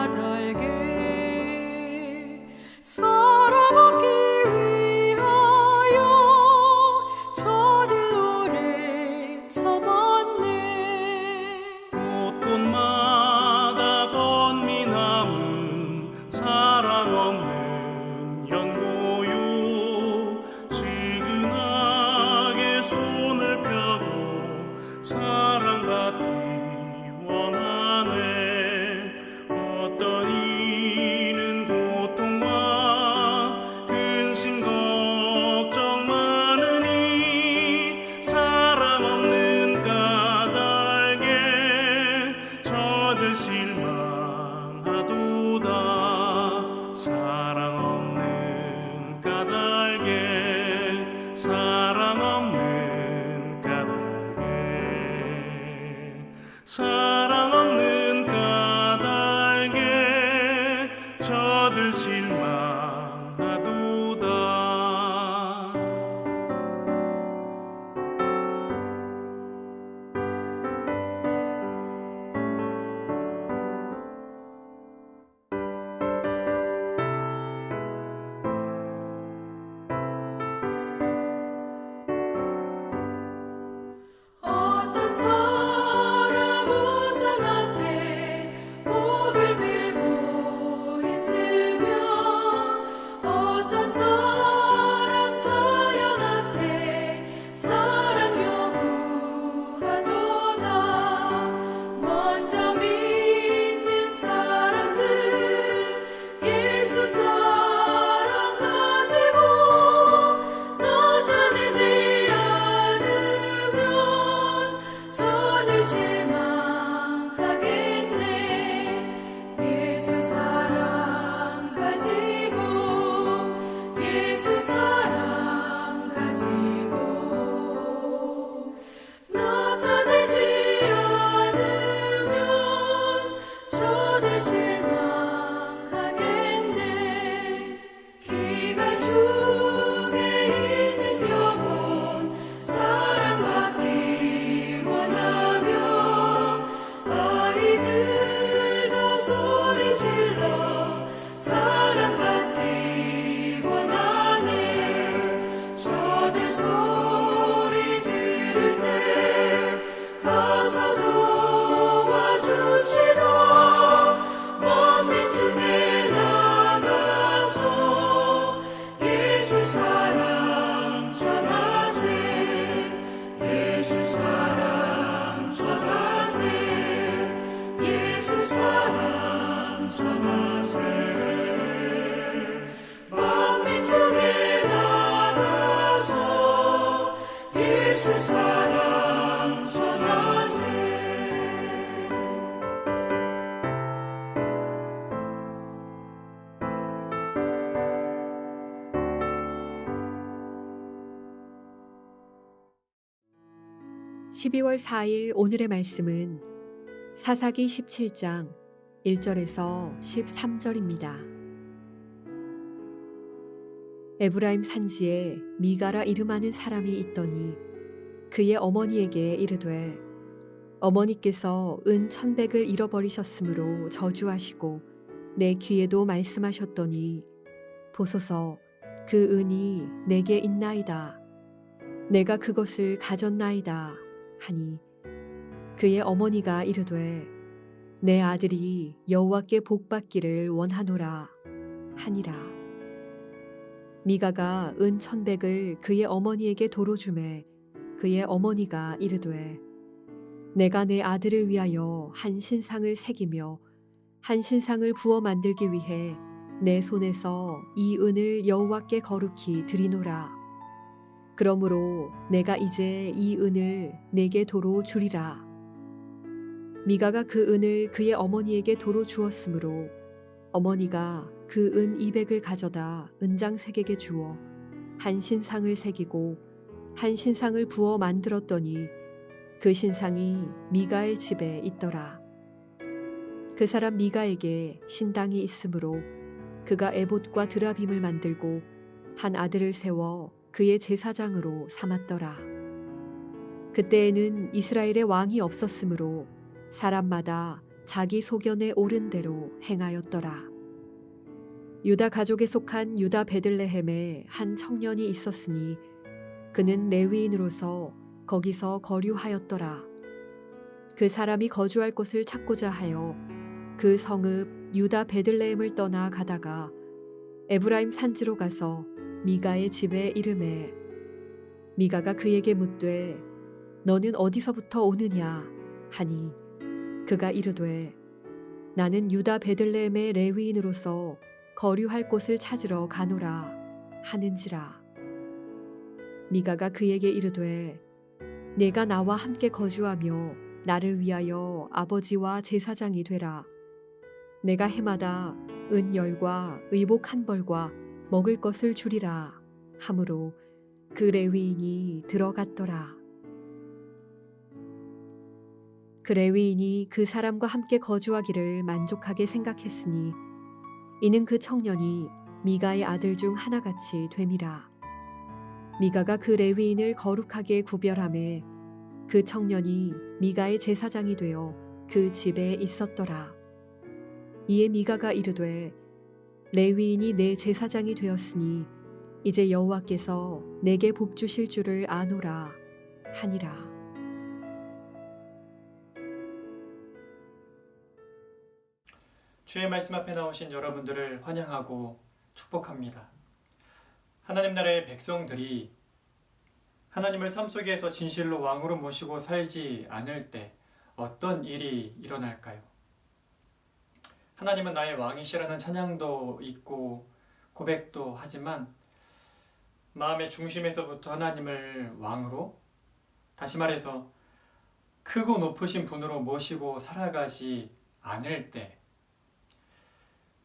까닭에 사랑하기 위하여 저들로를 참았네. 곳곳마다 번민함은 사랑 없는 연고요. 지근하게 손을 펴고 사랑받기 원하네. 어떤 이는 고통과 근심 걱정 많으니 사랑 없는 까닭에 저들 실망하도다. 사랑 없는 까닭에 사랑 없는 까닭에 사랑 없는 까닭에 저들 실망하도다. 어떤 사람 우상 앞에 목을 빌고 있으며 어떤 사람 자연 앞에 사랑 요구하도다. 먼저 믿는 사람들 예수 사랑 가지고 나타내지 않으면 저들 실망하겠네. 예수 사랑 가지고 예수 사랑 가지고 나타내지 않으면 저들 실망하겠네. 기갈 중에 있는 영혼 사랑받기 원하며 아이들도 소리 질러 사랑받기 원하네. 저들 소리 들을 때 가서 도와줍시다. 먼 민 중에 나가서 예수 사랑 전하세. 예수 사랑 전하세. 예수 사랑 전하세. 먼 민 중에 나가서 예수 사랑 전하세. 12월 4일 오늘의 말씀은 사사기 17장 1절에서 13절입니다. 에브라임 산지에 미가라 이름하는 사람이 있더니 그의 어머니에게 이르되 어머니께서 은 1,100을 잃어버리셨으므로 저주하시고 내 귀에도 말씀하셨더니 보소서 그 은이 내게 있나이다. 내가 그것을 가졌나이다 하니 그의 어머니가 이르되 내 아들이 여호와께 복받기를 원하노라 하니라. 미가가 은 1,100을 그의 어머니에게 도로 주매 그의 어머니가 이르되 내가 내 아들을 위하여 한 신상을 새기며 한 신상을 부어 만들기 위해 내 손에서 이 은을 여호와께 거룩히 드리노라. 그러므로 내가 이제 이 은을 내게 도로 주리라. 미가가 그 은을 그의 어머니에게 도로 주었으므로 어머니가 그 은 200을 가져다 은장색에게 주어 한 신상을 새기고 한 신상을 부어 만들었더니 그 신상이 미가의 집에 있더라. 그 사람 미가에게 신당이 있으므로 그가 에봇과 드라빔을 만들고 한 아들을 세워 그의 제사장으로 삼았더라. 그때에는 이스라엘에 왕이 없었으므로 사람마다 자기 소견에 옳은 대로 행하였더라. 유다 가족에 속한 유다 베들레헴에 한 청년이 있었으니 그는 레위인으로서 거기서 거류하였더라. 그 사람이 거주할 곳을 찾고자 하여 그 성읍 유다 베들레헴을 떠나 가다가 에브라임 산지로 가서 미가의 집에 이르매 미가가 그에게 묻되 너는 어디서부터 오느냐 하니 그가 이르되 나는 유다 베들레헴의 레위인으로서 거류할 곳을 찾으러 가노라 하는지라. 미가가 그에게 이르되 내가 나와 함께 거주하며 나를 위하여 아버지와 제사장이 되라. 내가 해마다 은 10과 의복 1벌과 먹을 것을 주리라 하므로 그 레위인이 들어갔더라. 그 레위인이 그 사람과 함께 거주하기를 만족하게 생각했으니 이는 그 청년이 미가의 아들 중 하나같이 됨이라. 미가가 그 레위인을 거룩하게 구별하매 그 청년이 미가의 제사장이 되어 그 집에 있었더라. 이에 미가가 이르되 레위인이 내 제사장이 되었으니 이제 여호와께서 내게 복 주실 줄을 아노라 하니라. 주의 말씀 앞에 나오신 여러분들을 환영하고 축복합니다. 하나님 나라의 백성들이 하나님을 삶 속에서 진실로 왕으로 모시고 살지 않을 때 어떤 일이 일어날까요? 하나님은 나의 왕이시라는 찬양도 있고 고백도 하지만 마음의 중심에서부터 하나님을 왕으로, 다시 말해서 크고 높으신 분으로 모시고 살아가지 않을 때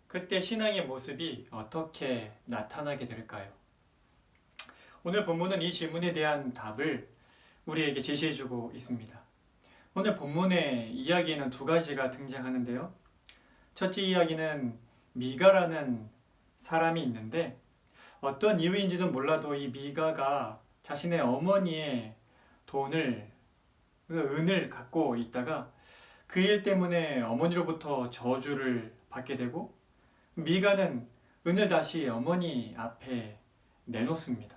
그때 신앙의 모습이 어떻게 나타나게 될까요? 오늘 본문은 이 질문에 대한 답을 우리에게 제시해주고 있습니다. 오늘 본문의 이야기에는 2가지가 등장하는데요. 첫째 이야기는 미가라는 사람이 있는데 어떤 이유인지는 몰라도 이 미가가 자신의 어머니의 은을 갖고 있다가 그 일 때문에 어머니로부터 저주를 받게 되고 미가는 은을 다시 어머니 앞에 내놓습니다.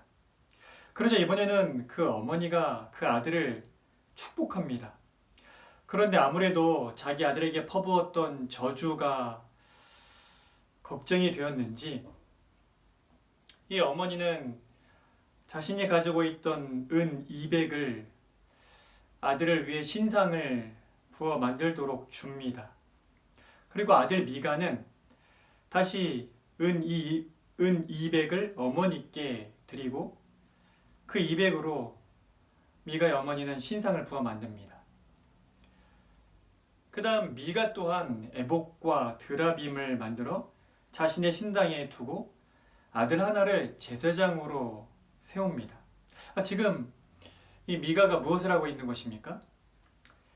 그러자 이번에는 그 어머니가 그 아들을 축복합니다. 그런데 아무래도 자기 아들에게 퍼부었던 저주가 걱정이 되었는지 이 어머니는 자신이 가지고 있던 은 200을 아들을 위해 신상을 부어 만들도록 줍니다. 그리고 아들 미가는 다시 은 200을 어머니께 드리고 그 200으로 미가의 어머니는 신상을 부어 만듭니다. 그 다음 미가 또한 에복과 드라빔을 만들어 자신의 신당에 두고 아들 하나를 제사장으로 세웁니다. 지금 이 미가가 무엇을 하고 있는 것입니까?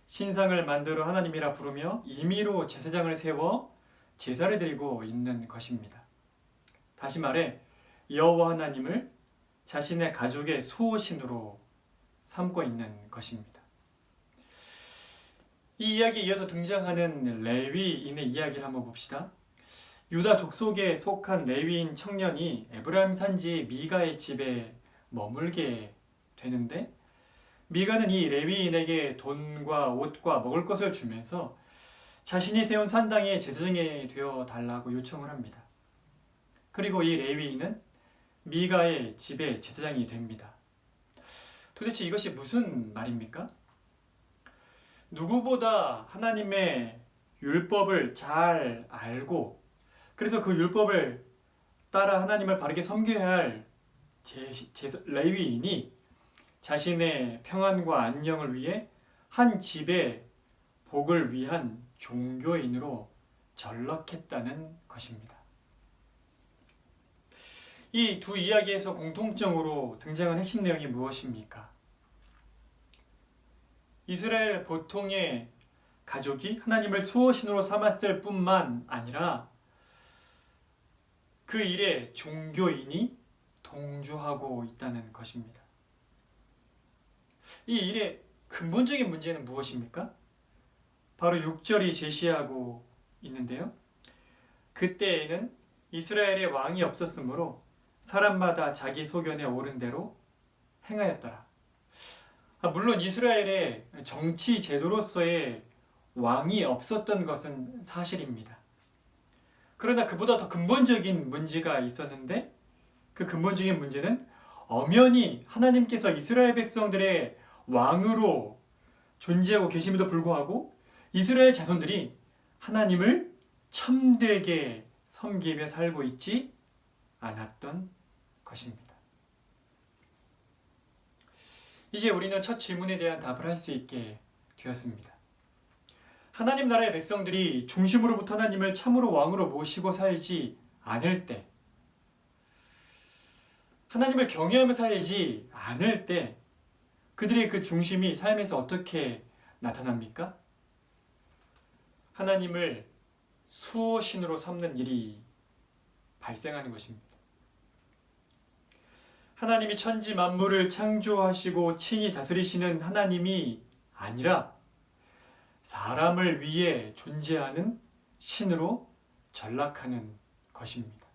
신상을 만들어 하나님이라 부르며 임의로 제사장을 세워 제사를 드리고 있는 것입니다. 다시 말해 여호와 하나님을 자신의 가족의 수호신으로 삼고 있는 것입니다. 이 이야기에 이어서 등장하는 레위인의 이야기를 한번 봅시다. 유다 족속에 속한 레위인 청년이 에브라임 산지 미가의 집에 머물게 되는데 미가는 이 레위인에게 돈과 옷과 먹을 것을 주면서 자신이 세운 산당의 제사장이 되어 달라고 요청을 합니다. 그리고 이 레위인은 미가의 집의 제사장이 됩니다. 도대체 이것이 무슨 말입니까? 누구보다 하나님의 율법을 잘 알고 그래서 그 율법을 따라 하나님을 바르게 섬겨야 할 레위인이 자신의 평안과 안녕을 위해 한 집의 복을 위한 종교인으로 전락했다는 것입니다. 이 두 이야기에서 공통점으로 등장한 핵심 내용이 무엇입니까? 이스라엘 보통의 가족이 하나님을 수호신으로 삼았을 뿐만 아니라 그 일에 종교인이 동조하고 있다는 것입니다. 이 일의 근본적인 문제는 무엇입니까? 바로 6절이 제시하고 있는데요. 그때에는 이스라엘에 왕이 없었으므로 사람마다 자기 소견에 오른 대로 행하였더라. 물론 이스라엘에 정치 제도로서의 왕이 없었던 것은 사실입니다. 그러나 그보다 더 근본적인 문제가 있었는데 그 근본적인 문제는 엄연히 하나님께서 이스라엘 백성들의 왕으로 존재하고 계심에도 불구하고 이스라엘 자손들이 하나님을 참되게 섬기며 살고 있지 않았던 것입니다. 이제 우리는 첫 질문에 대한 답을 할 수 있게 되었습니다. 하나님 나라의 백성들이 중심으로부터 하나님을 참으로 왕으로 모시고 살지 않을 때, 하나님을 경외하며 살지 않을 때 그들의 그 중심이 삶에서 어떻게 나타납니까? 하나님을 수호신으로 삼는 일이 발생하는 것입니다. 하나님이 천지 만물을 창조하시고 친히 다스리시는 하나님이 아니라 사람을 위해 존재하는 신으로 전락하는 것입니다.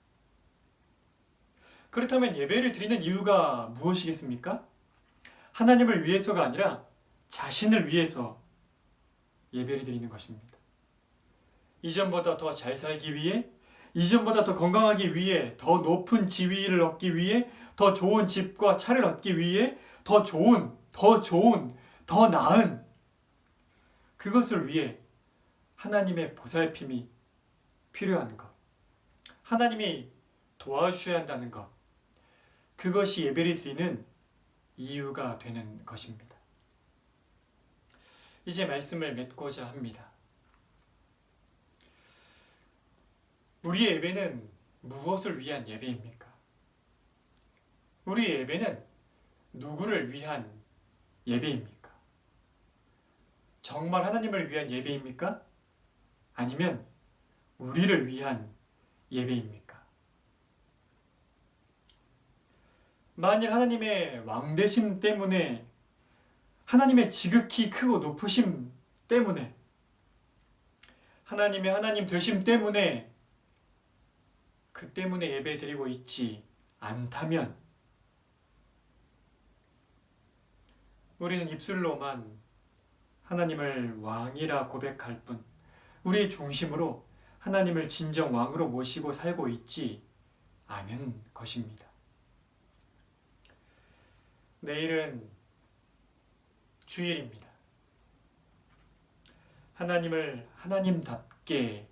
그렇다면 예배를 드리는 이유가 무엇이겠습니까? 하나님을 위해서가 아니라 자신을 위해서 예배를 드리는 것입니다. 이전보다 더 잘 살기 위해, 이전보다 더 건강하기 위해, 더 높은 지위를 얻기 위해, 더 좋은 집과 차를 얻기 위해, 더 나은 그것을 위해 하나님의 보살핌이 필요한 것, 하나님이 도와주셔야 한다는 것, 그것이 예배를 드리는 이유가 되는 것입니다. 이제 말씀을 맺고자 합니다. 우리의 예배는 무엇을 위한 예배입니까? 우리의 예배는 누구를 위한 예배입니까? 정말 하나님을 위한 예배입니까? 아니면 우리를 위한 예배입니까? 만일 하나님의 왕되심 때문에, 하나님의 지극히 크고 높으심 때문에, 하나님의 하나님 되심 때문에, 그 때문에 예배 드리고 있지 않다면 우리는 입술로만 하나님을 왕이라 고백할 뿐 우리의 중심으로 하나님을 진정 왕으로 모시고 살고 있지 않은 것입니다. 내일은 주일입니다. 하나님을 하나님답게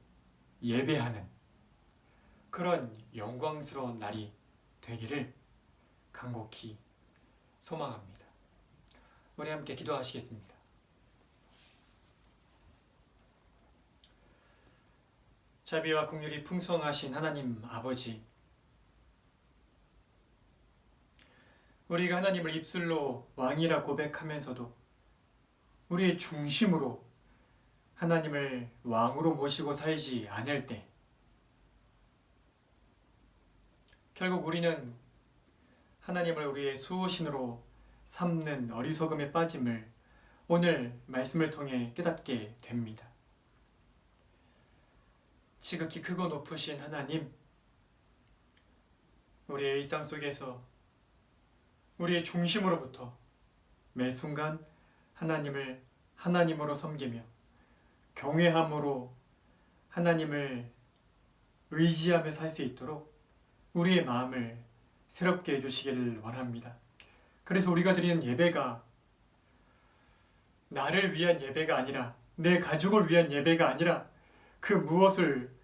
예배하는 그런 영광스러운 날이 되기를 간곡히 소망합니다. 우리 함께 기도하시겠습니다. 자비와 긍휼이 풍성하신 하나님 아버지, 우리가 하나님을 입술로 왕이라 고백하면서도 우리의 중심으로 하나님을 왕으로 모시고 살지 않을 때 결국 우리는 하나님을 우리의 수호신으로 삼는 어리석음에 빠짐을 오늘 말씀을 통해 깨닫게 됩니다. 지극히 크고 높으신 하나님, 우리의 일상 속에서 우리의 중심으로부터 매 순간 하나님을 하나님으로 섬기며 경외함으로 하나님을 의지하며 살 수 있도록 우리의 마음을 새롭게 해주시기를 원합니다. 그래서 우리가 드리는 예배가 나를 위한 예배가 아니라, 내 가족을 위한 예배가 아니라, 그 무엇을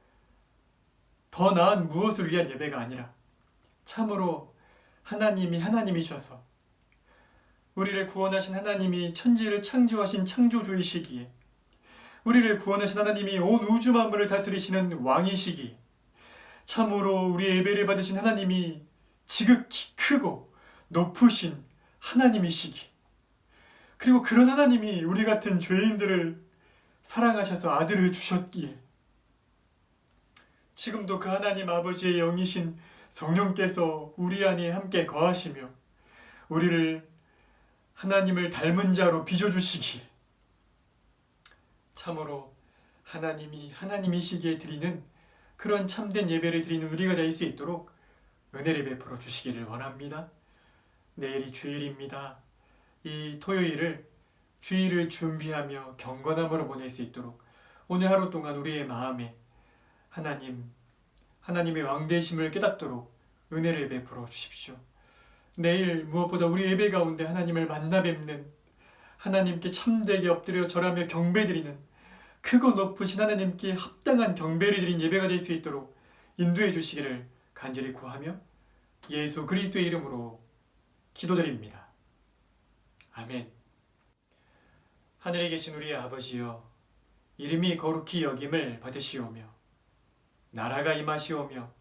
더 나은 무엇을 위한 예배가 아니라 참으로 하나님이 하나님이셔서 우리를 구원하신 하나님이 천지를 창조하신 창조주이시기에, 우리를 구원하신 하나님이 온 우주 만물을 다스리시는 왕이시기에, 참으로 우리의 예배를 받으신 하나님이 지극히 크고 높으신 하나님이시기, 그리고 그런 하나님이 우리 같은 죄인들을 사랑하셔서 아들을 주셨기에 지금도 그 하나님 아버지의 영이신 성령께서 우리 안에 함께 거하시며 우리를 하나님을 닮은 자로 빚어주시기에 참으로 하나님이 하나님이시기에 드리는 그런 참된 예배를 드리는 우리가 될 수 있도록 은혜를 베풀어 주시기를 원합니다. 내일이 주일입니다. 이 토요일을 주일을 준비하며 경건함으로 보낼 수 있도록 오늘 하루 동안 우리의 마음에 하나님의 왕되심을 깨닫도록 은혜를 베풀어 주십시오. 내일 무엇보다 우리 예배 가운데 하나님을 만나 뵙는, 하나님께 참되게 엎드려 절하며 경배드리는, 크고 높으신 하나님께 합당한 경배를 드린 예배가 될 수 있도록 인도해 주시기를 간절히 구하며 예수 그리스도의 이름으로 기도드립니다. 아멘. 하늘에 계신 우리의 아버지여, 이름이 거룩히 여김을 받으시오며 나라가 임하시오며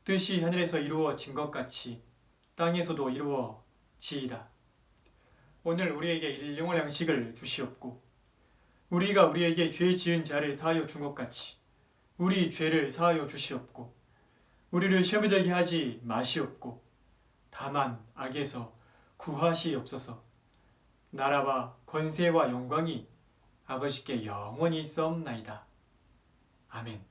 뜻이 하늘에서 이루어진 것 같이 땅에서도 이루어지이다. 오늘 우리에게 일용할 양식을 주시옵고 우리가 우리에게 죄 지은 자를 사하여 준 것 같이 우리 죄를 사하여 주시옵고 우리를 시험에 들게 하지 마시옵고 다만 악에서 구하시옵소서. 나라와 권세와 영광이 아버지께 영원히 있사옵나이다. 아멘.